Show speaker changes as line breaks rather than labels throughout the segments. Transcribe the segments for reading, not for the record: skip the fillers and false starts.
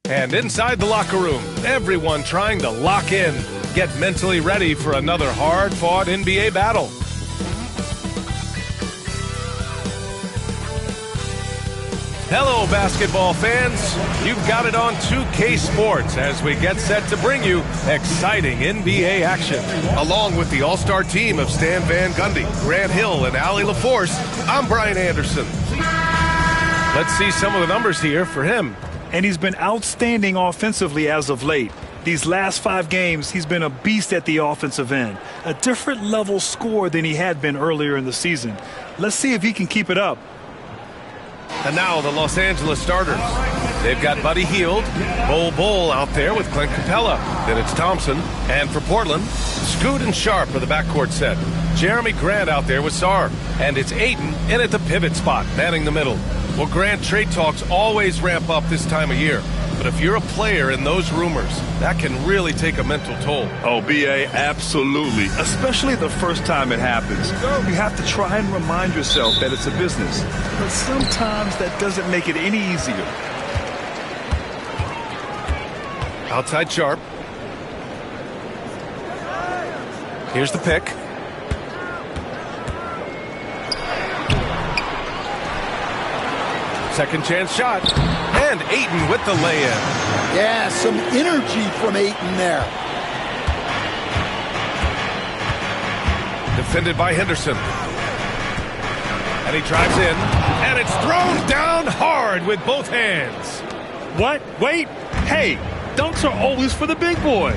And inside the locker room, everyone trying to lock in, get mentally ready for another hard-fought NBA battle. Hello, basketball fans. You've got it on 2K Sports as we get set to bring you exciting NBA action. Along with the all-star team of Stan Van Gundy, Grant Hill, and Allie LaForce, I'm Brian Anderson. Let's see some of the numbers here for him.
And he's been outstanding offensively as of late. These last 5 games, he's been a beast at the offensive end. A different level score than he had been earlier in the season. Let's see if he can keep it up.
And now the Los Angeles starters. They've got Buddy Hield, Bol out there with Clint Capella. Then it's Thompson. And for Portland, Scoot and Sharp are the backcourt set. Jeremy Grant out there with Sarr. And it's Ayton in at the pivot spot, manning the middle. Well, Grant, trade talks always ramp up this time of year. But if you're a player in those rumors, that can really take a mental toll.
Oh, B.A., absolutely. Especially the first time it happens. You have to try and remind yourself that it's a business. But sometimes that doesn't make it any easier.
Outside Sharp. Here's the pick. Second chance shot. And Ayton with the lay-in.
Yeah, some energy from Ayton there.
Defended by Henderson. And he drives in. And it's thrown down hard with both hands.
What? Wait. Hey, dunks are always for the big boys.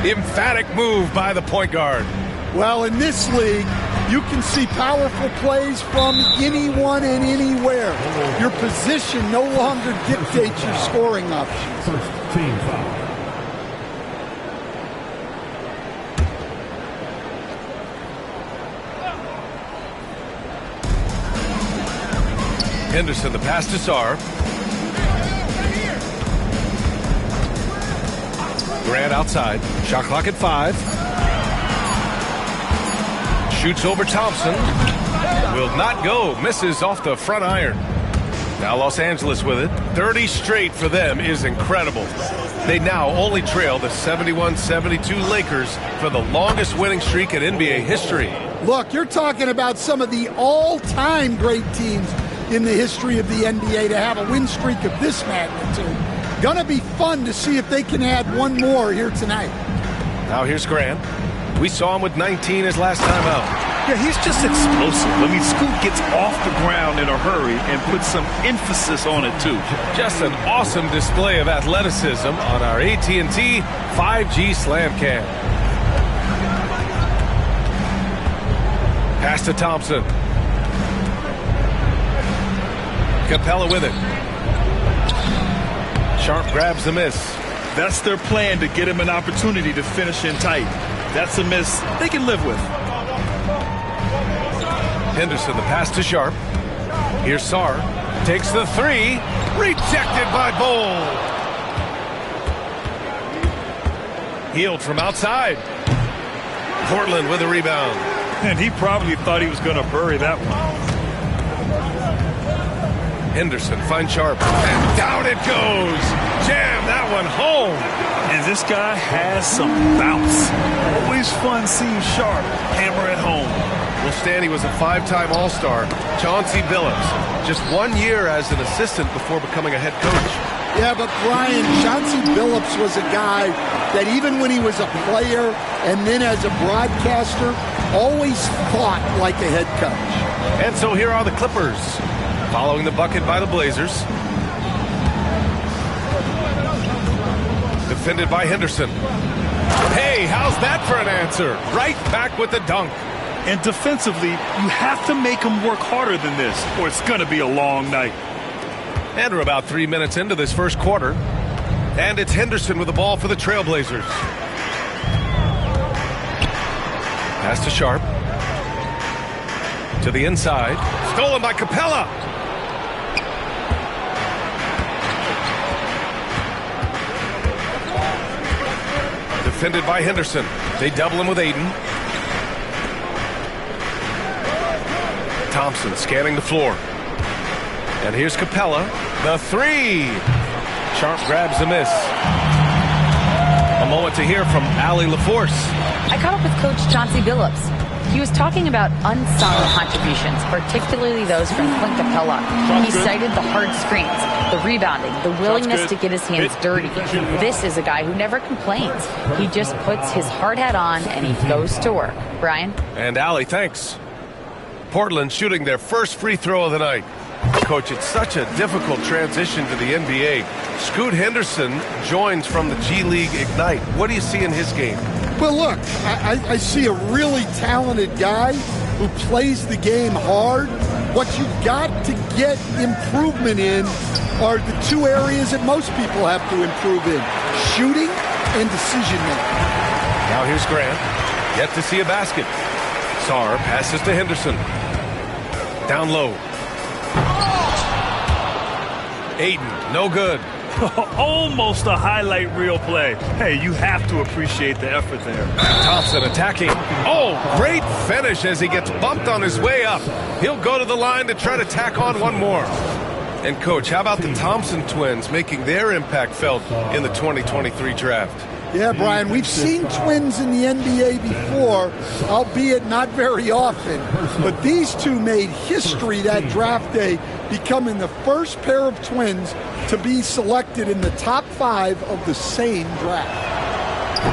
Emphatic move by the point guard.
Well, in this league, you can see powerful plays from anyone and anywhere. Your position no longer dictates your scoring options.
First team foul.
Henderson, the pass to Sarr. Grant outside. Shot clock at 5. Shoots over Thompson. Will not go. Misses off the front iron. Now Los Angeles with it. 30 straight for them is incredible. They now only trail the 71-72 Lakers for the longest winning streak in NBA history.
Look, you're talking about some of the all-time great teams in the history of the NBA to have a win streak of this magnitude. Gonna be fun to see if they can add one more here tonight.
Now here's Grant. We saw him with 19 his last time out.
Yeah, he's just explosive. I mean, Scoot gets off the ground in a hurry and puts some emphasis on it, too.
Just an awesome display of athleticism on our AT&T 5G Slam Cam. Pass to Thompson. Capella with it. Sharp grabs the miss.
That's their plan, to get him an opportunity to finish in tight. That's a miss they can live with.
Henderson, the pass to Sharp. Here's Sarr. Takes the 3. Rejected by Bol. Hield from outside. Portland with a rebound.
And he probably thought he was going to bury that one.
Henderson finds Sharp. And down it goes. Jam that one home.
And this guy has some bounce. Always fun seeing Sharp hammer at home.
Well, Stanley was a 5-time All-Star. Chauncey Billups, just 1 year as an assistant before becoming a head coach.
Yeah, but Brian, Chauncey Billups was a guy that even when he was a player and then as a broadcaster, always fought like a head coach.
And so here are the Clippers, following the bucket by the Blazers. Defended by Henderson. Hey, how's that for an answer? Right back with the dunk.
And defensively, you have to make them work harder than this, or it's going to be a long night.
And we're about 3 minutes into this first quarter. And it's Henderson with the ball for the Trailblazers. Pass to Sharp. To the inside. Stolen by Capella. Defended by Henderson. They double him with Ayton. Thompson scanning the floor. And here's Capella. The 3. Sharp grabs a miss. A moment to hear from Allie LaForce.
I caught up with Coach Chauncey Billups. He was talking about unsung contributions, particularly those from Clint Capella. He cited the hard screens, the rebounding, the willingness to get his hands dirty. This is a guy who never complains. He just puts his hard hat on and he goes to work. Brian?
And Allie, thanks. Portland shooting their first free throw of the night. Coach, it's such a difficult transition to the NBA. Scoot Henderson joins from the G League Ignite. What do you see in his game?
Well, look, I see a really talented guy who plays the game hard. What you've got to get improvement in are the two areas that most people have to improve in: shooting and decision making.
Now here's Grant. Yet to see a basket. Sarr passes to Henderson. Down low. Ayton, no good.
Almost a highlight reel play. Hey, you have to appreciate the effort there.
Thompson attacking. Oh, great finish as he gets bumped on his way up. He'll go to the line to try to tack on one more. And, Coach, how about the Thompson twins making their impact felt in the 2023 draft?
Yeah, Brian, we've seen twins in the NBA before, albeit not very often. But these two made history that draft day, becoming the first pair of twins to be selected in the top 5 of the same draft.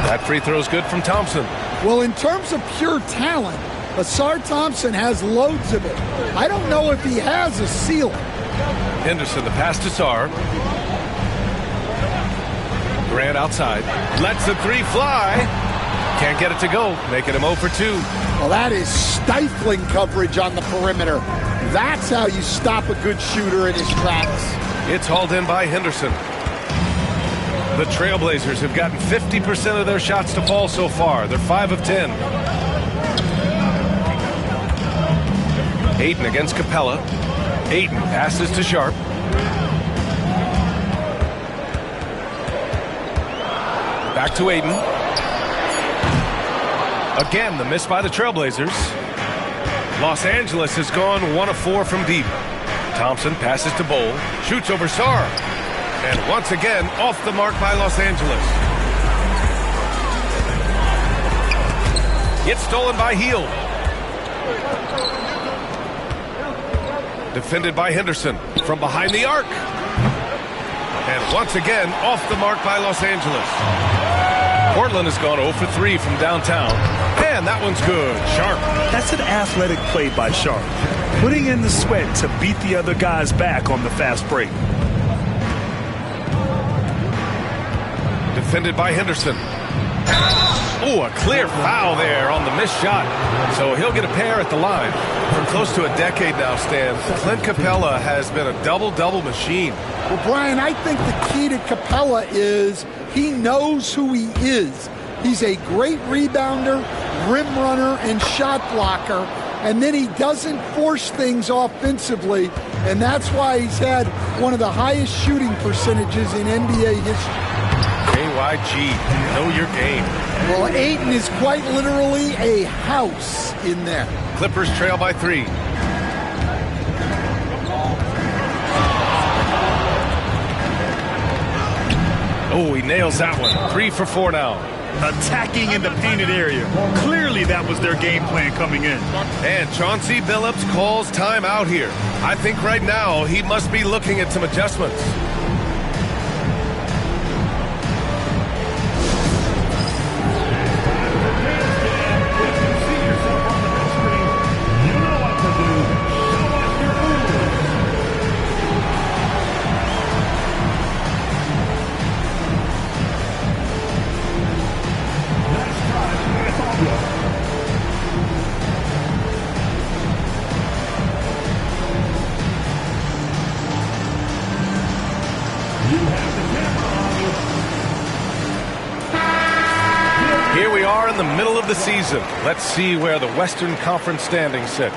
That free throw is good from Thompson.
Well, in terms of pure talent, Azur Thompson has loads of it. I don't know if he has a ceiling.
Henderson, the pass to Sarr. Grant outside. Lets the three fly. Can't get it to go. Making him 0 for 2.
Well, that is stifling coverage on the perimeter. That's how you stop a good shooter in his tracks.
It's hauled in by Henderson. The Trailblazers have gotten 50% of their shots to fall so far. They're 5 of 10. Ayton against Capella. Ayton passes to Sharp. Back to Ayton. Again, the miss by the Trailblazers. Los Angeles has gone 1 of 4 from deep. Thompson passes to Bowl. Shoots over Sarr. And once again, off the mark by Los Angeles. Gets stolen by Hield. Defended by Henderson from behind the arc. And once again, off the mark by Los Angeles. Portland has gone 0 for 3 from downtown. And that one's good. Sharp.
That's an athletic play by Sharp, putting in the sweat to beat the other guys back on the fast break.
Defended by Henderson. Oh, a clear foul there on the missed shot. So he'll get a pair at the line. For close to a decade now, Stan, Clint Capella has been a double-double machine.
Well, Brian, I think the key to Capella is he knows who he is. He's a great rebounder, rim runner, and shot blocker. And then he doesn't force things offensively. And that's why he's had one of the highest shooting percentages in NBA history.
JYG, know your game.
Well, Ayton is quite literally a house in there.
Clippers trail by 3. Oh, he nails that one. 3 for 4 now.
Attacking in the painted area. Clearly that was their game plan coming in.
And Chauncey Billups calls time out here. I think right now he must be looking at some adjustments. Here we are in the middle of the season. Let's see where the Western Conference standings sit.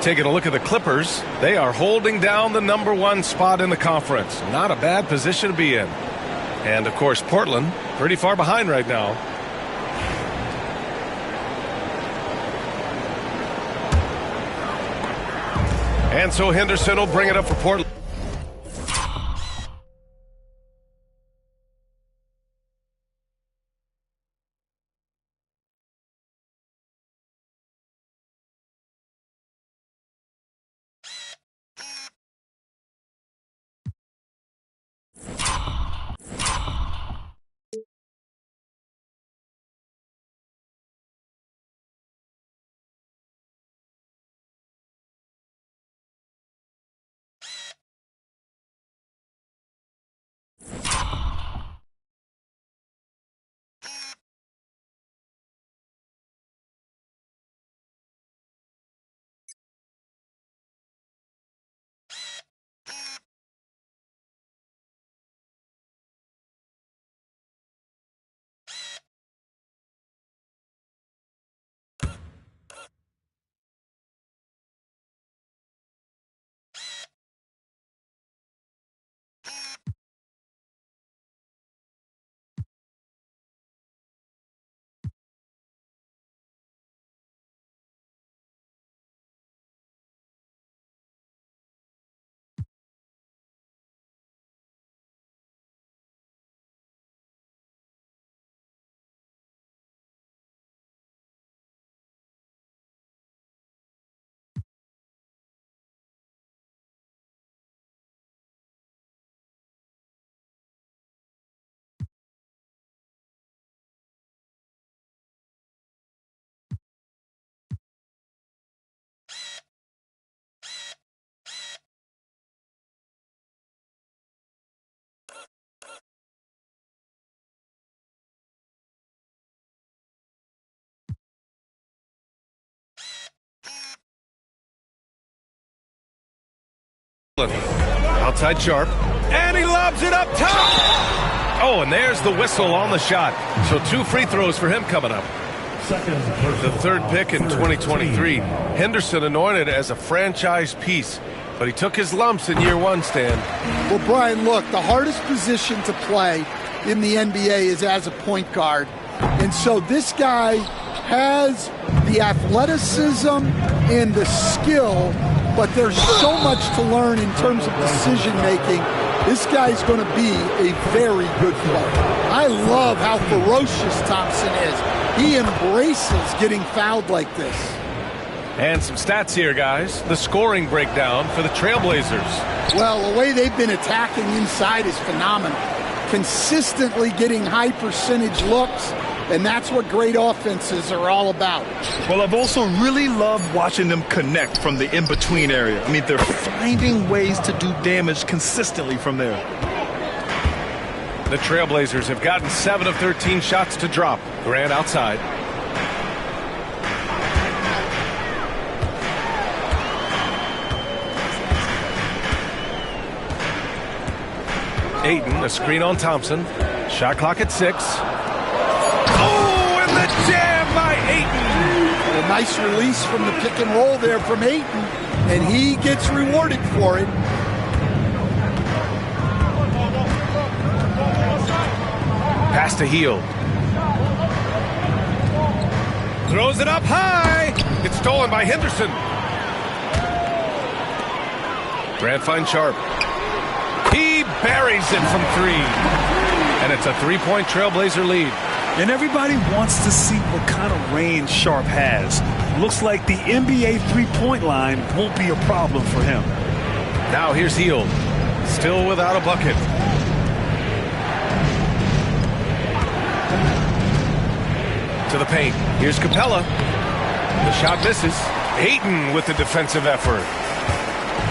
Taking a look at the Clippers, they are holding down the #1 spot in the conference. Not a bad position to be in. And, of course, Portland, pretty far behind right now. And so Henderson will bring it up for Portland. Outside Sharp, and he lobs it up top. Oh, and there's the whistle on the shot. So 2 free throws for him coming up. The third pick in 2023. Henderson anointed as a franchise piece, but he took his lumps in year 1, Stan.
Well, Brian, look, the hardest position to play in the NBA is as a point guard. And so this guy has the athleticism and the skill, but there's so much to learn in terms of decision-making. This guy's going to be a very good player. I love how ferocious Thompson is. He embraces getting fouled like this.
And some stats here, guys. The scoring breakdown for the Trailblazers.
Well, the way they've been attacking inside is phenomenal. Consistently getting high percentage looks, and that's what great offenses are all about.
Well, I've also really loved watching them connect from the in-between area. I mean, they're finding ways to do damage consistently from there.
The Trailblazers have gotten 7 of 13 shots to drop. Grant outside. Ayton, a screen on Thompson. Shot clock at 6. Oh, and the jam by Ayton.
A nice release from the pick and roll there from Ayton, and he gets rewarded for it.
Pass to Hield. Throws it up high. It's stolen by Henderson. Grant finds Sharp. He buries it from 3. And it's a 3-point Trailblazer lead.
And everybody wants to see what kind of range Sharp has. Looks like the NBA three-point line won't be a problem for him.
Now here's Hield. Still without a bucket. To the paint. Here's Capella. The shot misses. Ayton with the defensive effort.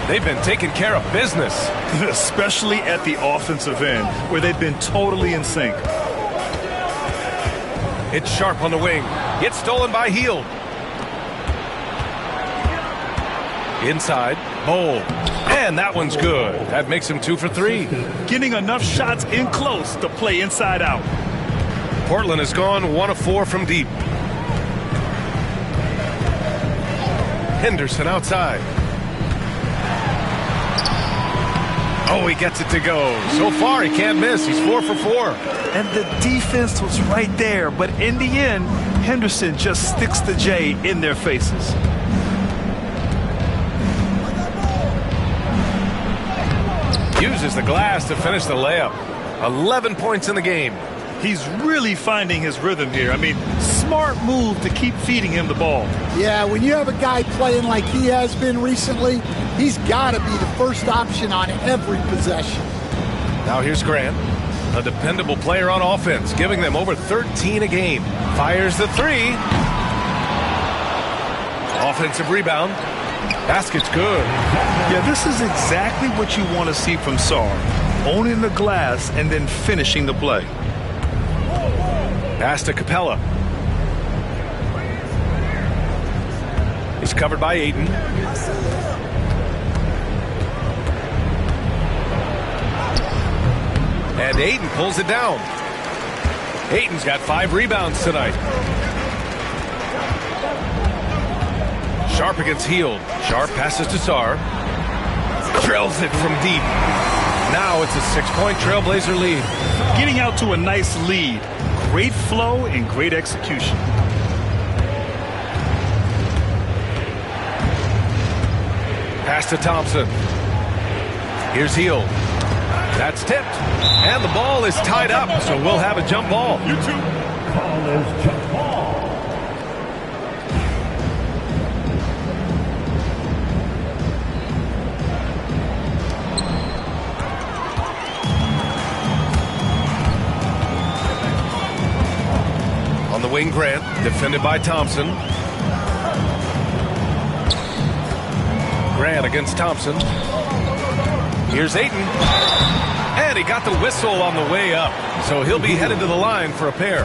They've been taking care of business.
Especially at the offensive end, where they've been totally in sync.
It's Sharp on the wing. It's stolen by Hield. Inside. Bowl. And that one's good. That makes him 2 for 3.
Getting enough shots in close to play inside out.
Portland has gone 1 of 4 from deep. Henderson outside. Oh, he gets it to go. So far, he can't miss. He's 4 for 4.
And the defense was right there. But in the end, Henderson just sticks the J in their faces.
Uses the glass to finish the layup. 11 points in the game.
He's really finding his rhythm here. I mean, smart move to keep feeding him the ball.
Yeah, when you have a guy playing like he has been recently, he's got to be the first option on every possession.
Now here's Grant, a dependable player on offense, giving them over 13 a game. Fires the 3. Offensive rebound. Basket's good.
Yeah, this is exactly what you want to see from Sarr. Owning the glass and then finishing the play.
Pass to Capella. He's covered by Ayton. And Ayton pulls it down. Ayton's got 5 rebounds tonight. Sharp against Hield. Sharp passes to Sarr. Drills it from deep. Now it's a 6-point Trailblazer lead.
Getting out to a nice lead. Great flow and great execution.
Pass to Thompson. Here's Hield. That's tipped. And the ball is tied up, so we'll have a jump ball.
Ball is jump ball.
On the wing, Grant, defended by Thompson. Grant against Thompson. Here's Ayton. And he got the whistle on the way up, so he'll be headed to the line for a pair.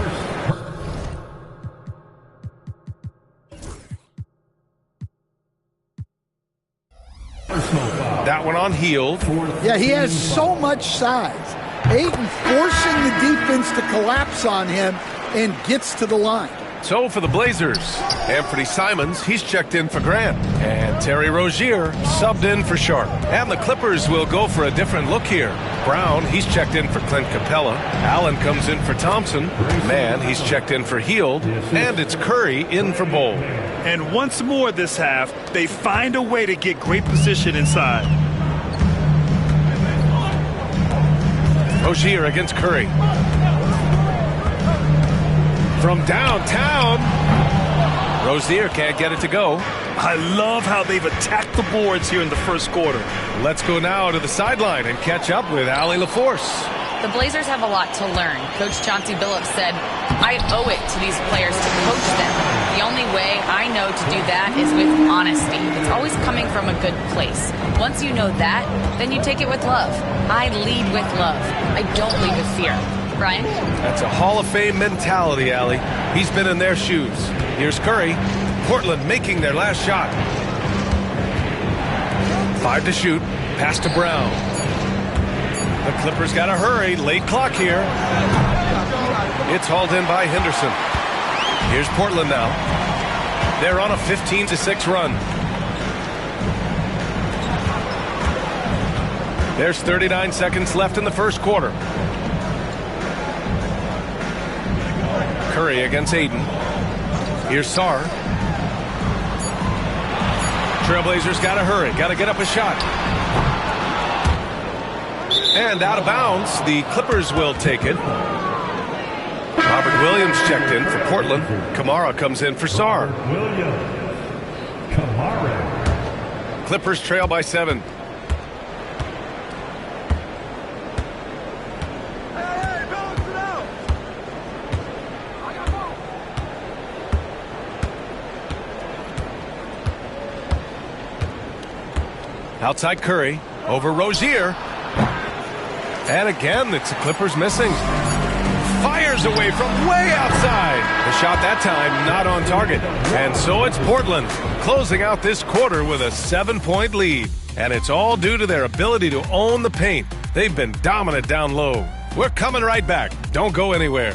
Personal foul.
That one on Hield.
Yeah, he has so much size. Ayton forcing the defense to collapse on him and gets to the line.
So for the Blazers, Anthony Simons, he's checked in for Grant. And Terry Rozier subbed in for Sharp. And the Clippers will go for a different look here. Brown, he's checked in for Clint Capella. Allen comes in for Thompson. Mann, he's checked in for Hield. And it's Curry in for Bol.
And once more this half, they find a way to get great position inside.
Rozier against Curry. From downtown, Rozier can't get it to go.
I love how they've attacked the boards here in the first quarter.
Let's go now to the sideline and catch up with Allie LaForce.
The Blazers have a lot to learn. Coach Chauncey Billups said, I owe it to these players to coach them. The only way I know to do that is with honesty. It's always coming from a good place. Once you know that, then you take it with love. I lead with love. I don't lead with fear. Brian?
That's a Hall of Fame mentality, Allie. He's been in their shoes. Here's Curry. Portland making their last shot. 5 to shoot. Pass to Brown. The Clippers got to hurry. Late clock here. It's hauled in by Henderson. Here's Portland now. They're on a 15-6 run. There's 39 seconds left in the first quarter. Curry against Ayton. Here's Sarr. Trailblazers got to hurry. Got to get up a shot. And out of bounds. The Clippers will take it. Robert Williams checked in for Portland. Kamara comes in for Sarr.
Kamara.
Clippers trail by 7. Outside Curry, over Rozier. And again, it's the Clippers missing. Fires away from way outside. The shot that time not on target. And so it's Portland closing out this quarter with a 7-point lead. And it's all due to their ability to own the paint. They've been dominant down low. We're coming right back. Don't go anywhere.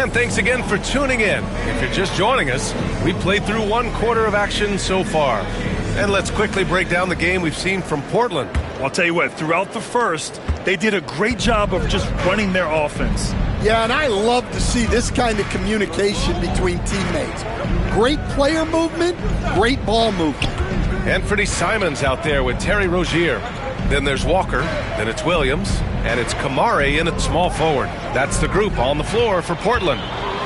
And thanks again for tuning in. If you're just joining us, we played through 1 quarter of action so far. And let's quickly break down the game we've seen from Portland.
I'll tell you what, throughout the first, they did a great job of just running their offense.
Yeah, and I love to see this kind of communication between teammates. Great player movement, great ball movement.
Anthony Simons out there with Terry Rozier. Then there's Walker, then it's Williams, and it's Kamare in at small forward. That's the group on the floor for Portland.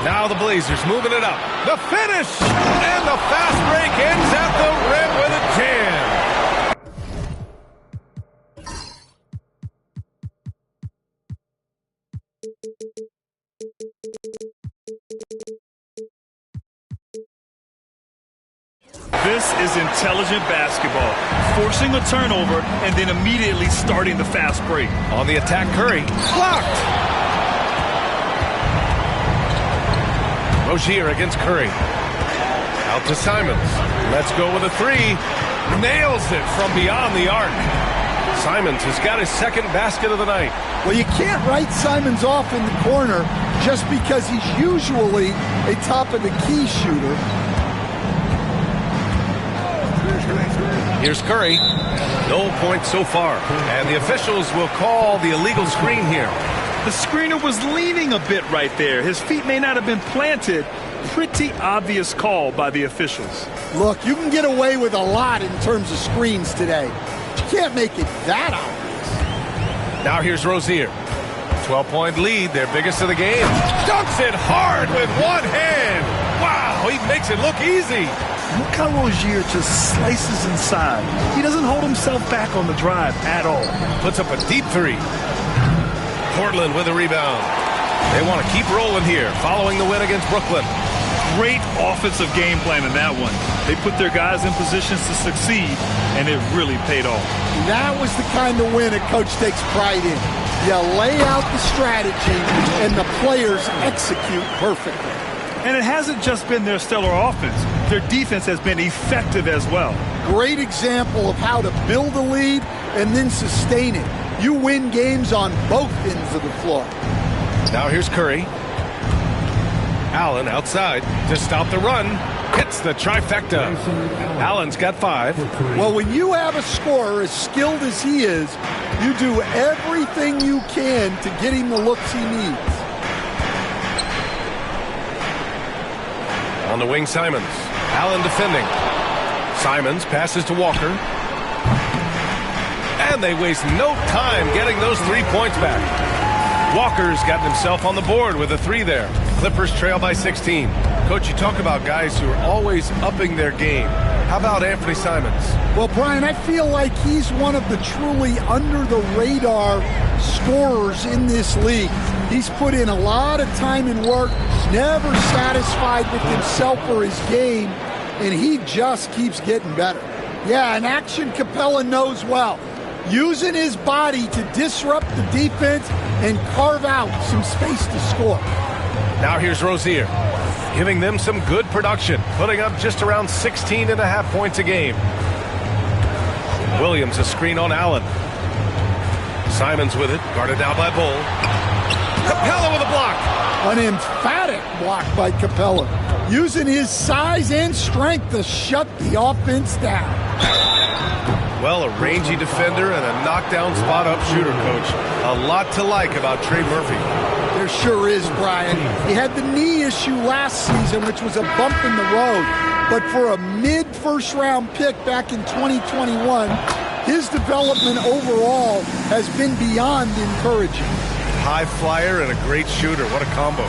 Now the Blazers moving it up. The finish! And the fast break ends at the rim with a jam.
This is intelligent basketball, forcing a turnover and then immediately starting the fast break.
On the attack, Curry. Blocked! Rozier against Curry. Out to Simons. Let's go with a 3. Nails it from beyond the arc. Simons has got his second basket of the night.
Well, you can't write Simons off in the corner just because he's usually a top-of-the-key shooter.
Here's Curry. No points so far. And the officials will call the illegal screen here.
The screener was leaning a bit right there. His feet may not have been planted. Pretty obvious call by the officials.
Look, you can get away with a lot in terms of screens today. You can't make it that obvious.
Now here's Rozier. 12-point lead, their biggest of the game. Dunks it hard with one hand. Wow, he makes it look easy.
Look how Rozier just slices inside. He doesn't hold himself back on the drive at all.
Puts up a deep 3. Portland with a rebound. They want to keep rolling here, following the win against Brooklyn.
Great offensive game plan in that one. They put their guys in positions to succeed, and it really paid off.
That was the kind of win a coach takes pride in. You lay out the strategy, and the players execute perfectly.
And it hasn't just been their stellar offense. Their defense has been effective as well.
Great example of how to build a lead and then sustain it. You win games on both ends of the floor.
Now here's Curry. Allen outside to stop the run. Hits the trifecta. Allen's got 5.
Well, when you have a scorer as skilled as he is, you do everything you can to get him the looks he needs.
On the wing, Simons. Allen defending. Simons passes to Walker. And they waste no time getting those 3 points back. Walker's gotten himself on the board with a 3 there. Clippers trail by 16. Coach, you talk about guys who are always upping their game. How about Anthony Simons?
Well, Brian, I feel like he's one of the truly under-the-radar scorers in this league. He's put in a lot of time and work, never satisfied with himself or his game, and he just keeps getting better. Yeah, an action Capella knows well. Using his body to disrupt the defense and carve out some space to score.
Now here's Rozier, giving them some good production, putting up just around 16.5 points a game. Williams a screen on Allen. Simons with it, guarded down by Bull. Capella with a block.
An emphatic block by Capella, using his size and strength to shut the offense down.
Well, a rangy defender and a knockdown spot-up shooter, Coach. A lot to like about Trey Murphy.
There sure is, Brian. He had the knee issue last season, which was a bump in the road. But for a mid-first-round pick back in 2021, his development overall has been beyond encouraging.
High flyer and a great shooter. What a combo.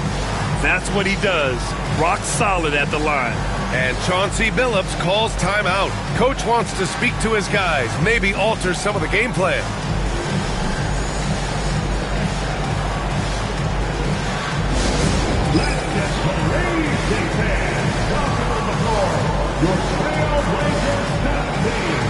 That's what he does. Rock solid at the line.
And Chauncey Billups calls timeout. Coach wants to speak to his guys, maybe alter some of the game plan.
Let's get crazy fans. Welcome on the floor, your Trailblazers stat team.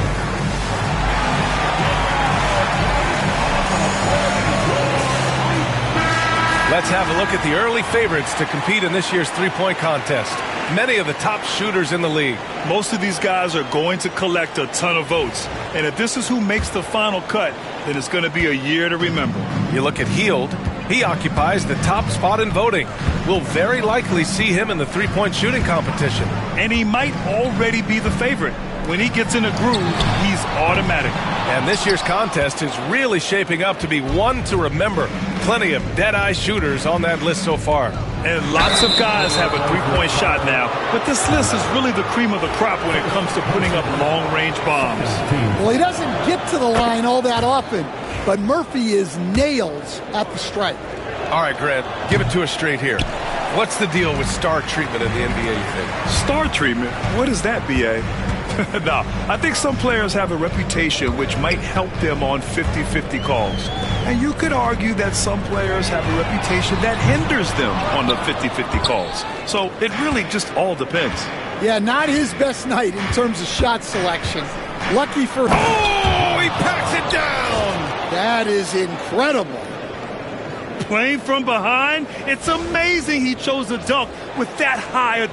Let's have a look at the early favorites to compete in this year's three-point contest. Many of the top shooters in the league.
Most of these guys are going to collect a ton of votes. And if this is who makes the final cut, then it's going to be a year to remember.
You look at Hield, He occupies the top spot in voting. We'll very likely see him in the three-point shooting competition.
And he might already be the favorite. When he gets in a groove, he's automatic.
And this year's contest is really shaping up to be one to remember. Plenty of dead-eye shooters on that list so far.
And lots of guys have a three-point shot now. But this list is really the cream of the crop when it comes to putting up long-range bombs.
Well, he doesn't get to the line all that often, but Murphy is nails at the stripe.
All right, Grant, give it to us straight here. What's the deal with star treatment in the NBA, you think?
Star treatment? What is that, B.A.? No, I think some players have a reputation which might help them on 50-50 calls. And you could argue that some players have a reputation that hinders them on the 50-50 calls. So it really just all depends.
Yeah, not his best night in terms of shot selection. Lucky for him.
Oh, he packs it down!
That is incredible.
Playing from behind, it's amazing he chose a dunk with that high.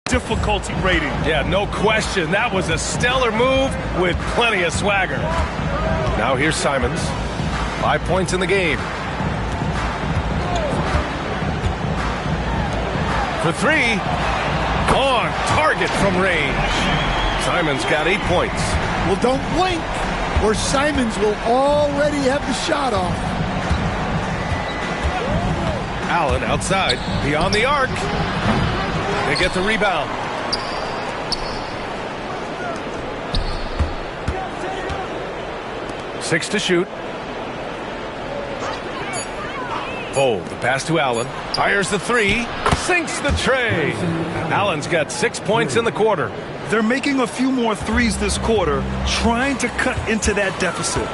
difficulty rating.
Yeah, no question. That was a stellar move with plenty of swagger. Now here's Simons. 5 points in the game. For three. On target from range. Simons got 8 points.
Well, don't blink, or Simons will already have the shot off.
Allen outside, beyond the arc. They get the rebound. Six to shoot. Bold, the pass to Allen. Fires the three. Sinks the tray. Allen's got 6 points in the quarter.
They're making a few more threes this quarter, trying to cut into that deficit.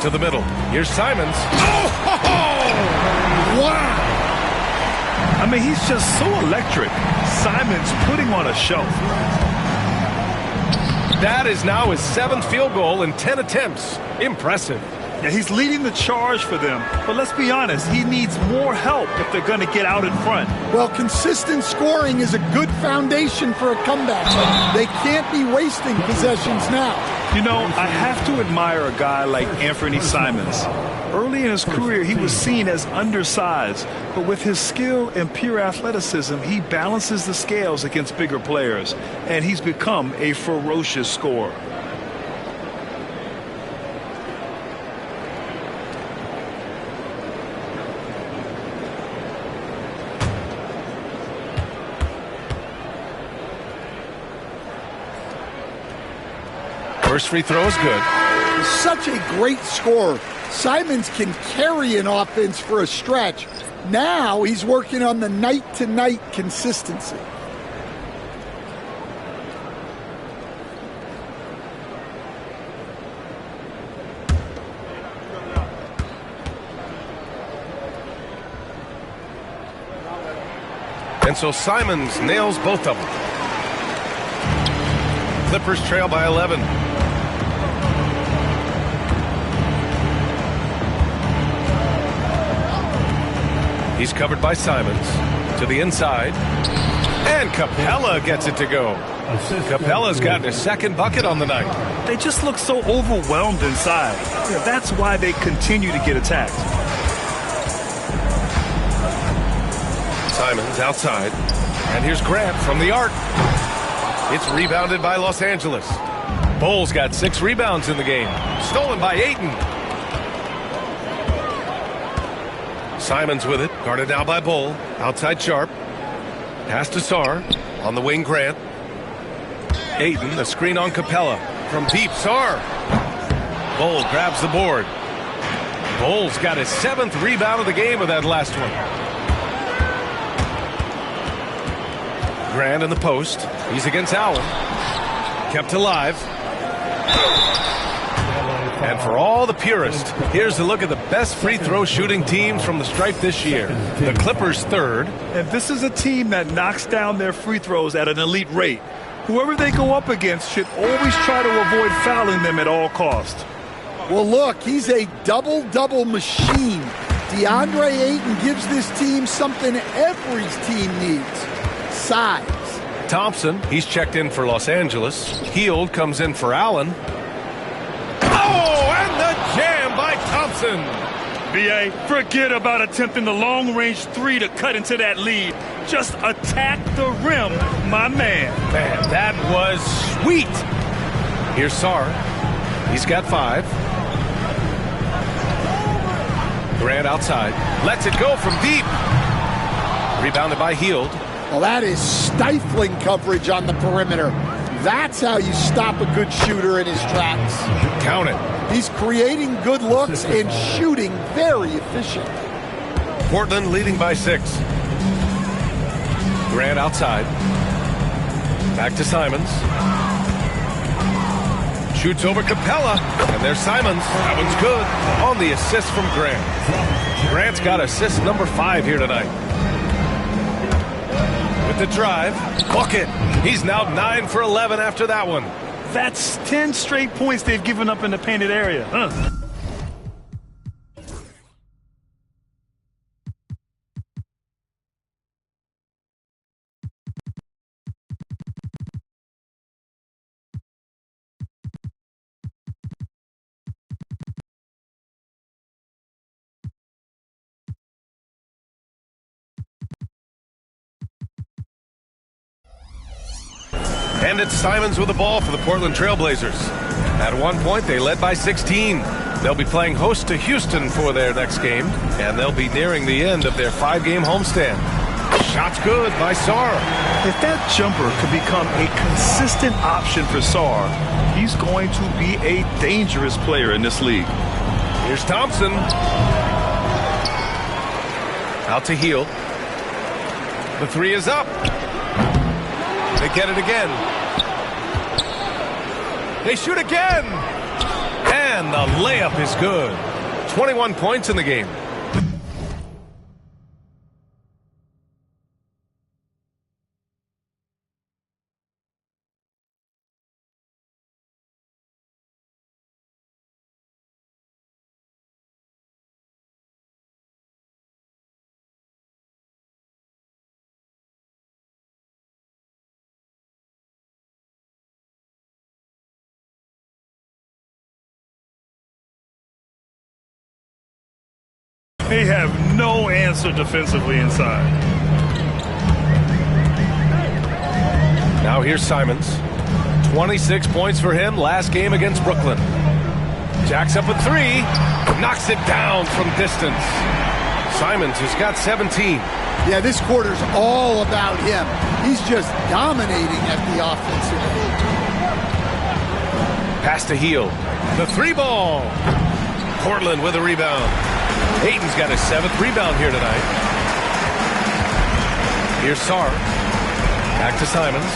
To the middle. Here's Simons.
Wow!
I mean, he's just so electric. Simons putting on a show.
That is now his 7th field goal in 10 attempts. Impressive.
Yeah, he's leading the charge for them. But let's be honest, he needs more help if they're going to get out in front.
Well, consistent scoring is a good foundation for a comeback. They can't be wasting possessions now.
You know, I have to admire a guy like Anthony Simons. Early in his career, he was seen as undersized, but with his skill and pure athleticism, he balances the scales against bigger players, and he's become a ferocious scorer.
First free throw is good.
Such a great scorer. Simons can carry an offense for a stretch. Now he's working on the night-to-night consistency.
And so Simons nails both of them. Clippers trail by 11. He's covered by Simons. To the inside. And Capella gets it to go. Capella's gotten his 2nd bucket on the night.
They just look so overwhelmed inside. Yeah, that's why they continue to get attacked.
Simons outside. And here's Grant from the arc. It's rebounded by Los Angeles. Bull's got 6 rebounds in the game. Stolen by Ayton. Simons with it. Guarded now by Bull. Outside Sharp. Pass to Sarr. On the wing, Grant. Ayton, the screen on Capella. From deep, Sarr. Bull grabs the board. Bull's got his 7th rebound of the game with that last one. Grant in the post. He's against Allen. Kept alive. And for all the purists, here's a look at the best free throw shooting teams from the stripe this year. The Clippers 3rd.
And this is a team that knocks down their free throws at an elite rate. Whoever they go up against should always try to avoid fouling them at all costs.
Well, look, he's a double-double machine. DeAndre Ayton gives this team something every team needs. Size.
Thompson, he's checked in for Los Angeles. Hield comes in for Allen. Oh, and the jam by Thompson.
B.A., forget about attempting the long-range 3 to cut into that lead. Just attack the rim, my man.
Man, that was sweet. Here's Sarr. He's got 5. Grant outside. Lets it go from deep. Rebounded by Hield.
Well, that is stifling coverage on the perimeter. That's how you stop a good shooter in his tracks.
Count it.
He's creating good looks and shooting very efficient.
Portland leading by 6. Grant outside. Back to Simons. Shoots over Capella, and there's Simons. That one's good on the assist from Grant. Grant's got assist number 5 here tonight. With the drive, bucket. He's now 9 for 11 after that one.
That's 10 straight points they've given up in the painted area.
And it's Simons with the ball for the Portland Trailblazers. At one point, they led by 16. They'll be playing host to Houston for their next game, and they'll be nearing the end of their 5-game homestand. Shot's good by Sar.
If that jumper could become a consistent option for Sar, he's going to be a dangerous player in this league.
Here's Thompson. Out to Hield. The 3 is up. They get it again. They shoot again. And the layup is good. 21 points in the game.
They have no answer defensively inside.
Now here's Simons. 26 points for him last game against Brooklyn. Jacks up a 3. Knocks it down from distance. Simons has got 17.
Yeah, this quarter's all about him. He's just dominating at the offensive end.
Pass to Hield. The 3-ball. Portland with a rebound. Ayton's got his 7th rebound here tonight. Here's Sar. Back to Simons.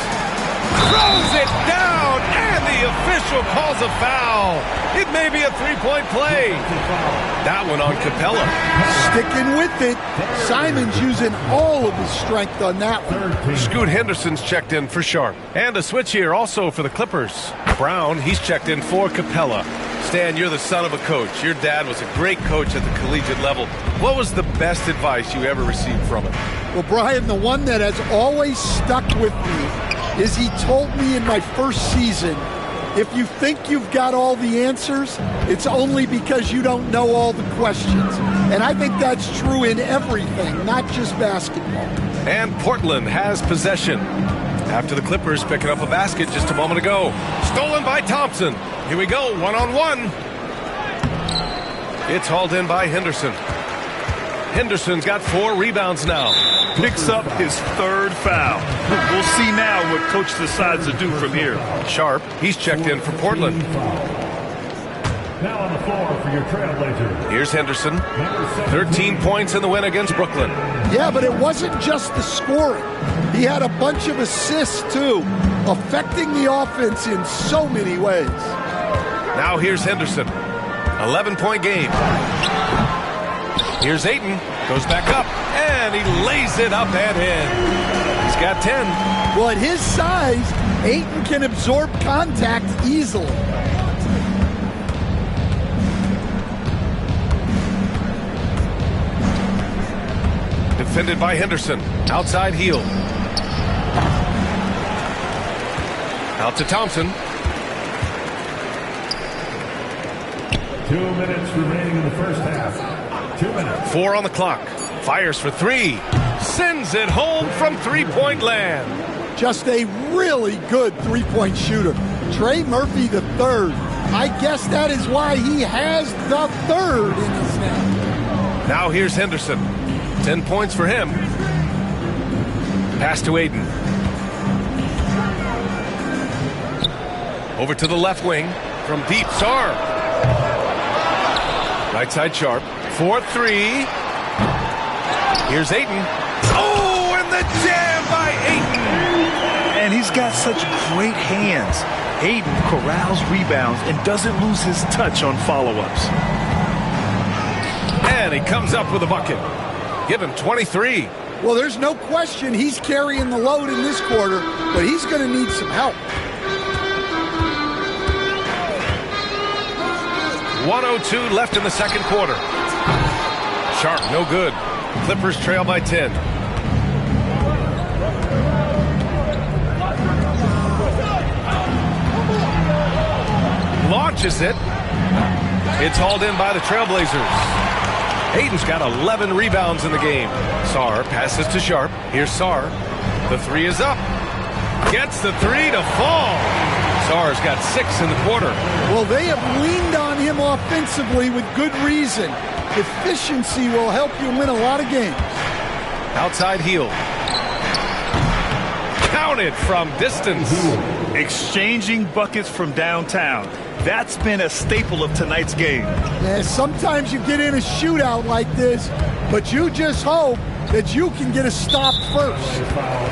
Throws it down, and the official calls a foul. It may be a 3-point play. That one on Capella.
Sticking with it. Simons using all of his strength on that one.
Scoot Henderson's checked in for Sharp. And a switch here also for the Clippers. Brown, he's checked in for Capella. Stan, you're the son of a coach. Your dad was a great coach at the collegiate level. What was the best advice you ever received from him?
Well, Brian, the one that has always stuck with me is he told me in my first season, if you think you've got all the answers, it's only because you don't know all the questions. And I think that's true in everything, not just basketball.
And Portland has possession. After the Clippers picking up a basket just a moment ago. Stolen by Thompson. Here we go, one-on-one. It's hauled in by Henderson. Henderson's got 4 rebounds now.
Picks up his 3rd foul. We'll see now what coach decides to do from here.
Sharp, he's checked in for Portland.
Now on the floor for your Trailblazers.
Here's Henderson. 13 points in the win against Brooklyn.
Yeah, but it wasn't just the scoring. He had a bunch of assists, too, affecting the offense in so many ways.
Now here's Henderson. 11-point game. Here's Ayton. Goes back up, and he lays it up and in. He's got 10.
Well, at his size, Ayton can absorb contact easily.
Defended by Henderson. Outside Hield. Out to Thompson.
2 minutes remaining in the first half. 2 minutes.
4 on the clock. Fires for 3. Sends it home from three-point land.
Just a really good three-point shooter. Trey Murphy III. I guess that is why he has the 3rd in his name.
Now here's Henderson. 10 points for him. Pass to Ayton. Over to the left wing. From deep, Sar. Right side Sharp. 4-3. Here's Ayton. Oh, and the jam by Ayton.
And he's got such great hands. Ayton corrals rebounds and doesn't lose his touch on follow-ups.
And he comes up with a bucket. Give him 23.
Well, there's no question he's carrying the load in this quarter, but he's going to need some help.
1:02 left in the second quarter. Sharp, no good. Clippers trail by 10. Launches it. It's hauled in by the Trailblazers. Ayton's got 11 rebounds in the game. Sarr passes to Sharp. Here's Sarr. The three is up. Gets the three to fall. Sarr's got 6 in the quarter.
Well, they have leaned on him offensively with good reason. Efficiency will help you win a lot of games.
Outside heel. Counted from distance.
Exchanging buckets from downtown. That's been a staple of tonight's game.
Yeah, sometimes you get in a shootout like this, but you just hope that you can get a stop first.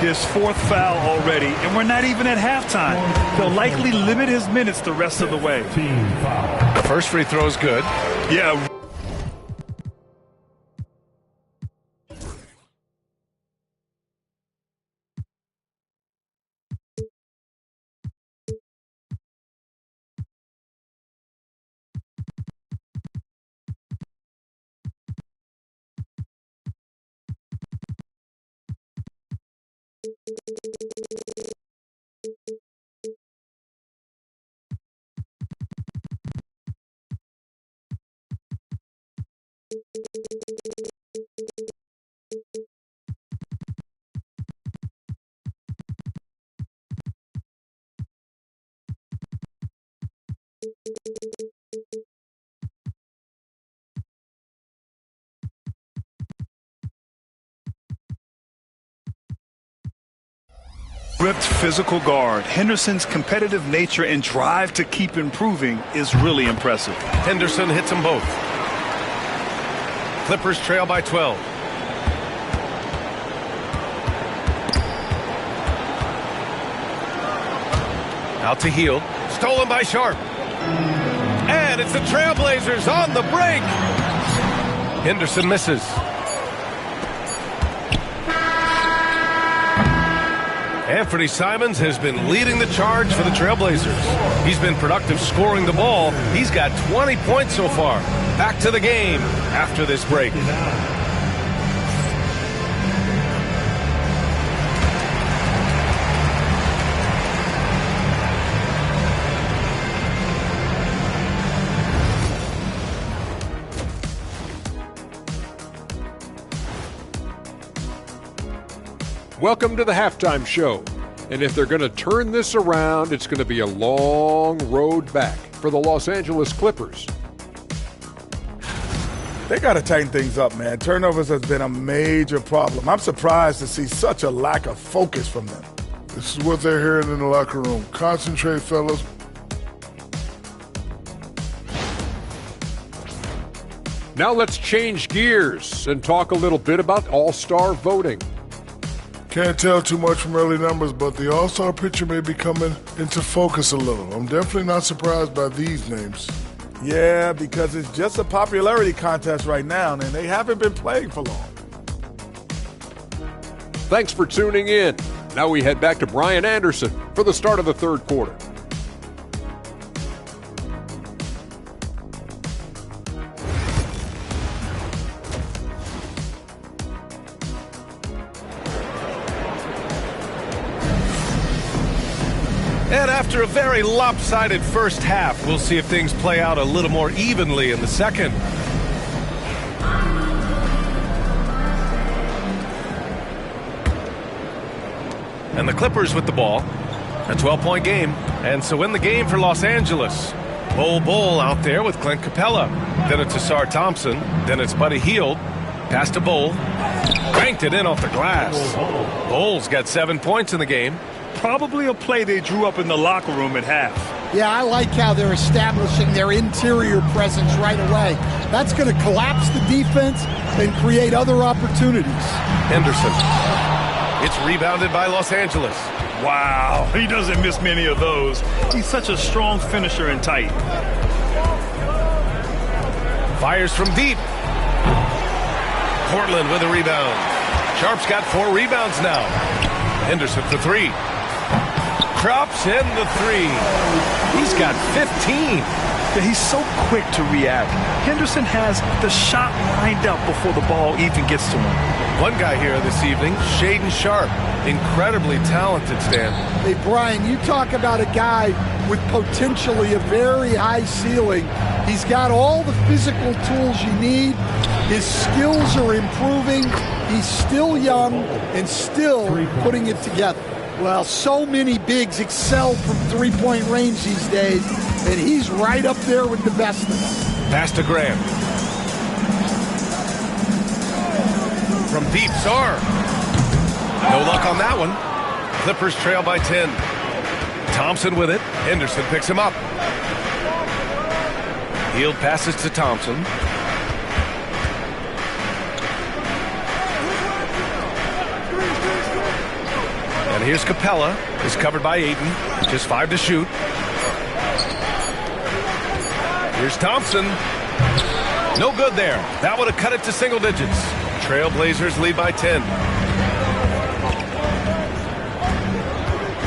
His 4th foul already, and we're not even at halftime. He'll likely limit his minutes the rest of the way.
The first free throw is good.
Yeah. Ripped physical guard. Henderson's competitive nature and drive to keep improving is really impressive.
Henderson hits them both. Clippers trail by 12. Out to Hield. Stolen by Sharp. And it's the Trailblazers on the break. Henderson misses. Anthony Simons has been leading the charge for the Trailblazers. He's been productive scoring the ball. He's got 20 points so far. Back to the game after this break.
Welcome to the halftime show. And if they're going to turn this around, it's going to be a long road back for the Los Angeles Clippers.
They got to tighten things up, man. Turnovers has been a major problem. I'm surprised to see such a lack of focus from them.
This is what they're hearing in the locker room. Concentrate, fellas.
Now let's change gears and talk a little bit about All-Star voting.
Can't tell too much from early numbers, but the All-Star picture may be coming into focus a little. I'm definitely not surprised by these names.
Yeah, because it's just a popularity contest right now, and they haven't been playing for long.
Thanks for tuning in. Now we head back to Brian Anderson for the start of the third quarter.
And after a very lopsided first half, we'll see if things play out a little more evenly in the second. And the Clippers with the ball. A 12-point game. And so in the game for Los Angeles. Bol out there with Clint Capella. Then it's Azur Thompson. Then it's Buddy Hield. Pass to Bol. Banked it in off the glass. Bol's got 7 points in the game.
Probably a play they drew up in the locker room at half.
Yeah, I like how they're establishing their interior presence right away. That's going to collapse the defense and create other opportunities.
Henderson. It's rebounded by Los Angeles.
Wow, he doesn't miss many of those. He's such a strong finisher and tight.
Fires from deep. Portland with a rebound. Sharp's got 4 rebounds now. Henderson for 3. Drops in the 3. He's got 15.
Yeah, he's so quick to react. Henderson has the shot lined up before the ball even gets to him.
One guy here this evening, Shaedon Sharpe. Incredibly talented, Stan.
Hey, Brian, you talk about a guy with potentially a very high ceiling. He's got all the physical tools you need. His skills are improving. He's still young and still putting it together. Well, so many bigs excel from three-point range these days, and he's right up there with the best of them.
Pass to Graham. From deep, Azur. No luck on that one. Clippers trail by 10. Thompson with it. Henderson picks him up. Hield passes to Thompson. And here's Capella. Is covered by Ayton. Just 5 to shoot. Here's Thompson. No good there. That would have cut it to single digits. Trailblazers lead by 10.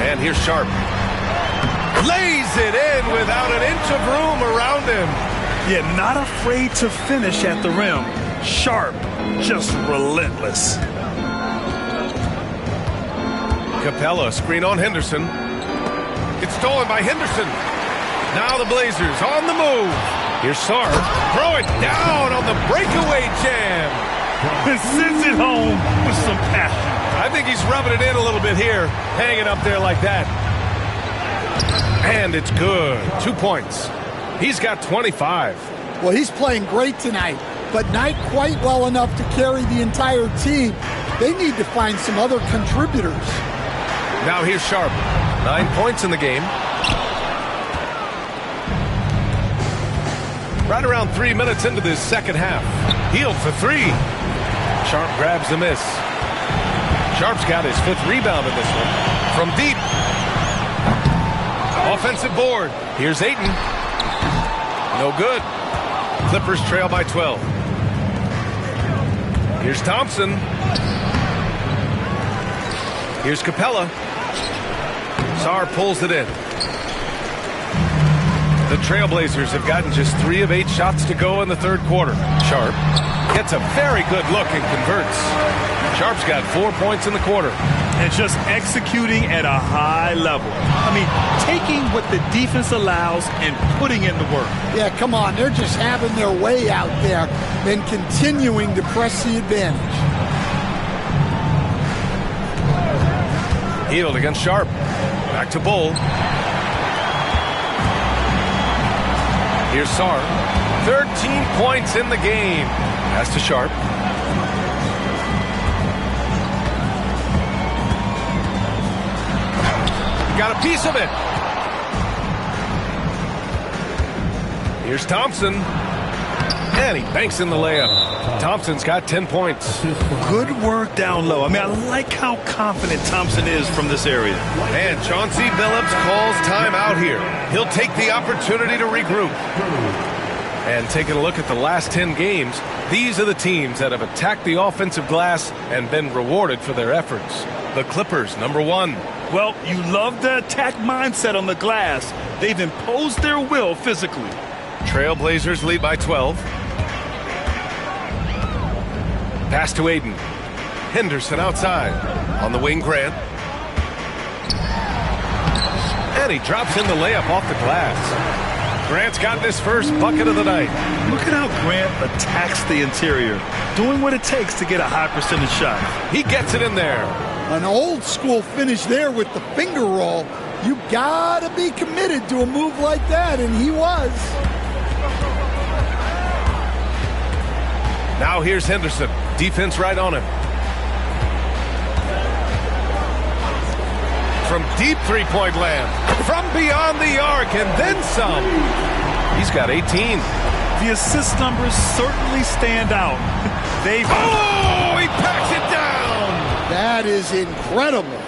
And here's Sharpe. Lays it in without an inch of room around him.
Yeah, not afraid to finish at the rim. Sharpe, just relentless.
Capella, screen on Henderson. It's stolen by Henderson. Now the Blazers on the move. Here's Azur. Throw it down on the breakaway jam.
And sends it home with some passion.
I think he's rubbing it in a little bit here, hanging up there like that. And it's good. 2 points. He's got 25.
Well, he's playing great tonight, but not quite well enough to carry the entire team. They need to find some other contributors.
Now here's Sharpe. 9 points in the game. Right around 3 minutes into this second half. Hield for 3. Sharpe grabs the miss. Sharpe's got his 5th rebound in this one. From deep. Offensive board. Here's Ayton. No good. Clippers trail by 12. Here's Thompson. Here's Capella. Azur pulls it in. The Trailblazers have gotten just 3 of 8 shots to go in the third quarter. Sharpe gets a very good look and converts. Sharpe's got 4 points in the quarter.
And just executing at a high level. I mean, taking what the defense allows and putting in the work.
Yeah, come on. They're just having their way out there and continuing to press the advantage.
Hield against Sharpe. Back to Bull. Here's Azur. 13 points in the game. Pass to Sharpe. Got a piece of it. Here's Thompson. And he banks in the layup. Thompson's got 10 points.
Good work down low. I mean, I like how confident Thompson is from this area.
And Chauncey Billups calls time out here. He'll take the opportunity to regroup. And taking a look at the last 10 games, these are the teams that have attacked the offensive glass and been rewarded for their efforts. The Clippers, number 1.
Well, you love the attack mindset on the glass. They've imposed their will physically.
Trailblazers lead by 12. Pass to Ayton. Henderson outside. On the wing, Grant. And he drops in the layup off the glass. Grant's got this first bucket of the night.
Look at how Grant attacks the interior, doing what it takes to get a high percentage shot.
He gets it in there.
An old school finish there with the finger roll. You gotta be committed to a move like that, and he was.
Now here's Henderson. Defense right on him. from deep three-point land. From beyond the arc and then some. He's got 18.
The assist numbers certainly stand out.
Oh, he packs it down.
That is incredible.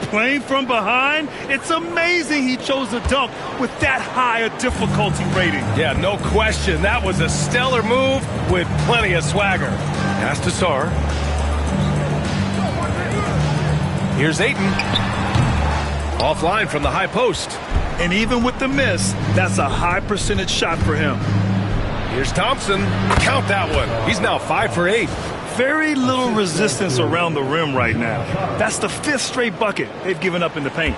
Playing from behind, it's amazing he chose a dunk with that high a difficulty rating.
Yeah, no question. That was a stellar move with plenty of swagger. Pass to Azur. Here's Ayton. Offline from the high post.
And even with the miss, that's a high percentage shot for him.
Here's Thompson. Count that one. He's now 5 for 8.
Very little resistance around the rim right now. That's the 5th straight bucket they've given up in the paint.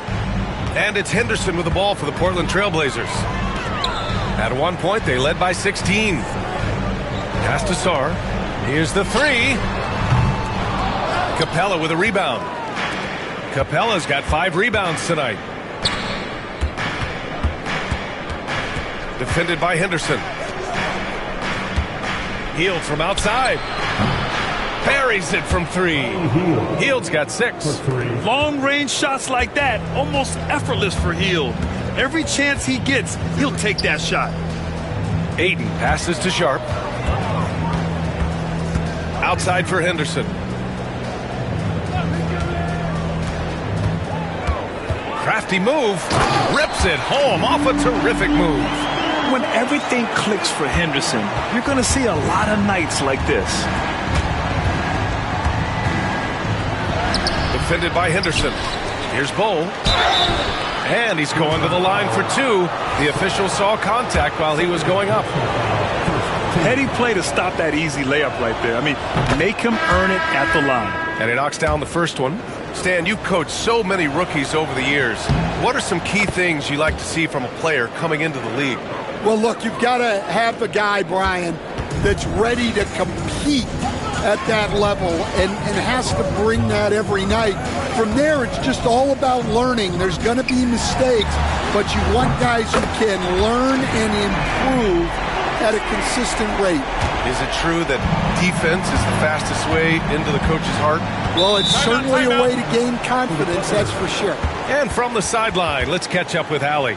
And it's Henderson with the ball for the Portland Trailblazers. At one point, they led by 16. Pass to Azur. Here's the 3. Capella with a rebound. Capella's got 5 rebounds tonight. Defended by Henderson. Hield from outside. Buries it from 3. Hield's got 6.
Long-range shots like that, almost effortless for Hield. Every chance he gets, he'll take that shot.
Ayton passes to Sharp. Outside for Henderson. Crafty move. Rips it home off a terrific move.
When everything clicks for Henderson, you're going to see a lot of nights like this.
Defended by Henderson. Here's Bowl. And he's going to the line for 2. The official saw contact while he was going up.
Heady play to stop that easy layup right there. I mean, make him earn it at the line.
And he knocks down the first one. Stan, you've coached so many rookies over the years. What are some key things you like to see from a player coming into the league?
Well, look, you've got to have a guy, Brian, that's ready to compete at that level and has to bring that every night. From there, it's just all about learning. There's going to be mistakes, but you want guys who can learn and improve at a consistent rate.
Is it true that defense is the fastest way into the coach's heart?
Well, it's certainly a way to gain confidence, that's for sure.
And from the sideline, let's catch up with Allie.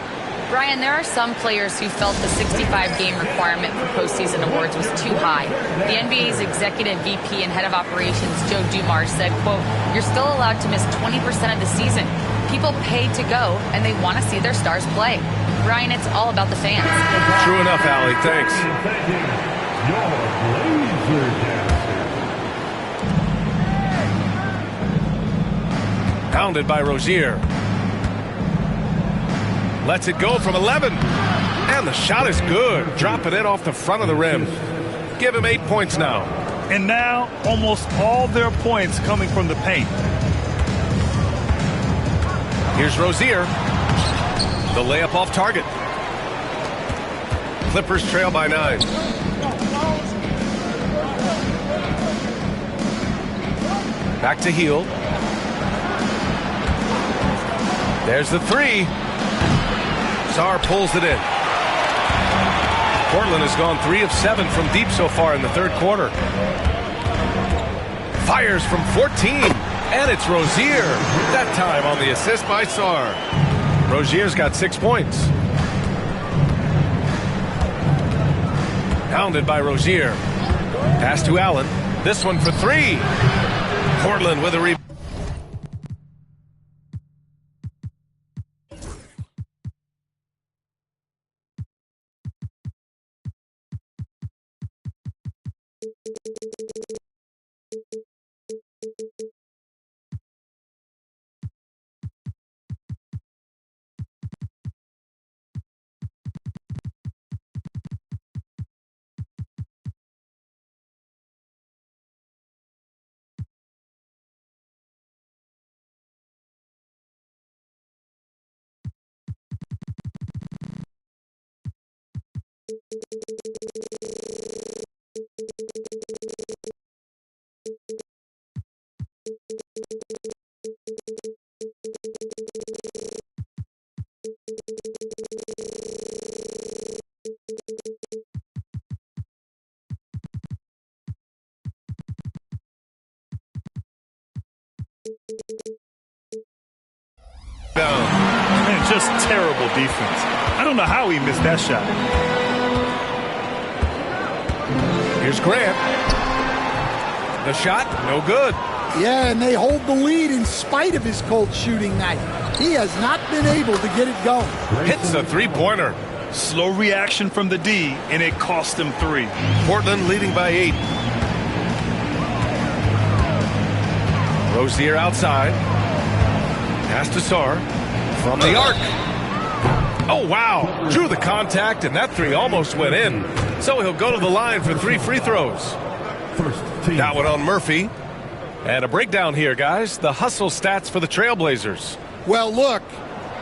Brian, there are some players who felt the 65-game requirement for postseason awards was too high. The NBA's executive VP and head of operations, Joe Dumars, said, quote, "You're still allowed to miss 20% of the season. People pay to go, and they want to see their stars play." Brian, it's all about the fans.
True enough, Allie. Thanks. Pounded by Rozier. Lets it go from 11. And the shot is good. Dropping it off the front of the rim. Give him 8 points now.
And now, almost all their points coming from the paint.
Here's Rozier. The layup off target. Clippers trail by 9. Back to Hield. There's the 3. Azur pulls it in. Portland has gone 3 of 7 from deep so far in the third quarter. Fires from 14. And it's Rozier. That time on the assist by Azur. Rozier's got 6 points. Pounded by Rozier. Pass to Allen. This one for 3. Portland with a rebound.
Just terrible defense. I don't know how he missed that shot.
Here's Grant. The shot, no good.
Yeah, and they hold the lead in spite of his cold shooting night. He has not been able to get it going.
Hits a three-pointer.
Slow reaction from the D, and it cost them 3.
Portland leading by 8. Rozier outside. Pass to Sarr. From the arc. Oh, wow. Drew the contact, and that 3 almost went in. So he'll go to the line for 3 free throws. That one on Murphy. And a breakdown here, guys. The hustle stats for the Trailblazers.
Well, look,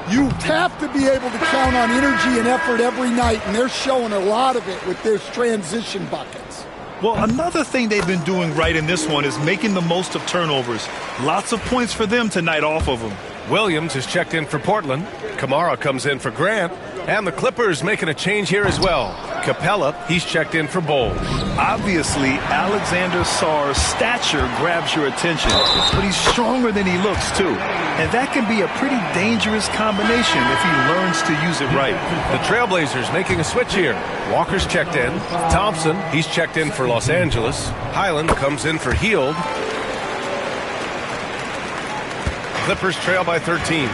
you have to be able to count on energy and effort every night, and they're showing a lot of it with their transition buckets.
Well, another thing they've been doing right in this one is making the most of turnovers. Lots of points for them tonight off of them.
Williams is checked in for Portland. Kamara comes in for Grant. And the Clippers making a change here as well. Capella, he's checked in for Bowles.
Obviously, Alexander Sarr's stature grabs your attention, but he's stronger than he looks, too. And that can be a pretty dangerous combination if he learns to use it right.
The Trailblazers making a switch here. Walker's checked in. Thompson, he's checked in for Los Angeles. Highland comes in for Hield. Clippers trail by 13.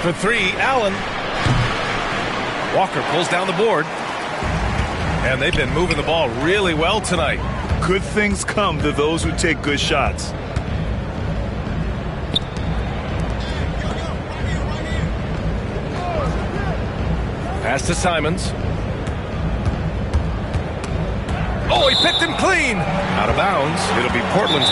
For 3, Allen. Walker pulls down the board. And they've been moving the ball really well tonight.
Good things come to those who take good shots.
Pass to Simons. Oh, he picked him clean. Out of bounds. It'll be Portland's